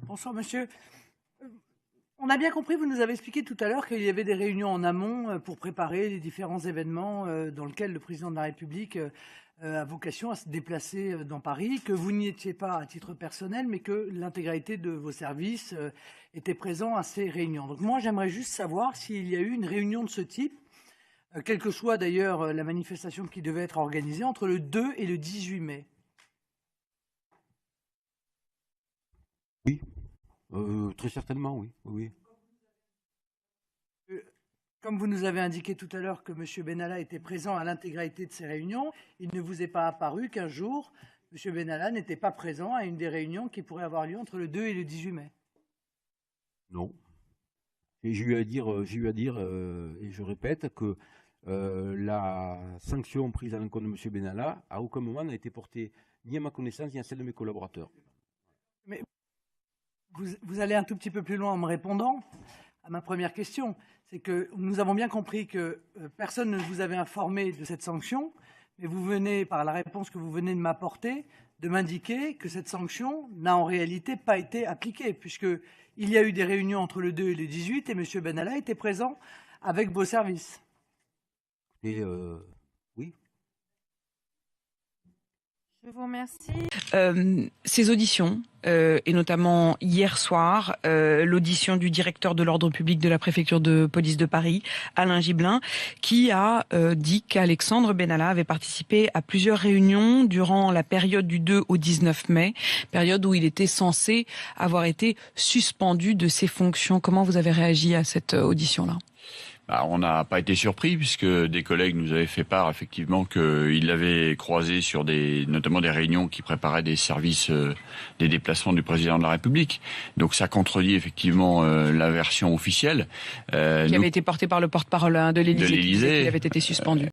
Bonsoir monsieur. On a bien compris, vous nous avez expliqué tout à l'heure qu'il y avait des réunions en amont pour préparer les différents événements dans lesquels le président de la République a vocation à se déplacer dans Paris, que vous n'y étiez pas à titre personnel, mais que l'intégralité de vos services était présent à ces réunions. Donc moi, j'aimerais juste savoir s'il y a eu une réunion de ce type, quelle que soit d'ailleurs la manifestation qui devait être organisée, entre le 2 et le 18 mai. Oui, très certainement, oui. Oui. Comme vous nous avez indiqué tout à l'heure que M. Benalla était présent à l'intégralité de ces réunions, il ne vous est pas apparu qu'un jour, M. Benalla n'était pas présent à une des réunions qui pourraient avoir lieu entre le 2 et le 18 mai. Non. Et j'ai eu à dire, et je répète, que la sanction prise à l'encontre de M. Benalla, à aucun moment n'a été portée ni à ma connaissance ni à celle de mes collaborateurs. Mais vous allez un tout petit peu plus loin en me répondant à ma première question. C'est que nous avons bien compris que personne ne vous avait informé de cette sanction, mais vous venez, par la réponse que vous venez de m'apporter, de m'indiquer que cette sanction n'a en réalité pas été appliquée, puisqu'il y a eu des réunions entre le 2 et le 18 et M. Benalla était présent avec vos services. Et oui. Je vous remercie. Ces auditions, et notamment hier soir, l'audition du directeur de l'ordre public de la préfecture de police de Paris, Alain Gibelin, qui a dit qu'Alexandre Benalla avait participé à plusieurs réunions durant la période du 2 au 19 mai, période où il était censé avoir été suspendu de ses fonctions. Comment vous avez réagi à cette audition-là ? On n'a pas été surpris puisque des collègues nous avaient fait part effectivement qu'ils l'avaient croisé sur notamment des réunions qui préparaient des services des déplacements du président de la République. Donc ça contredit effectivement la version officielle. Qui avait été portée par le porte-parole de l'Élysée, qui avait été suspendu.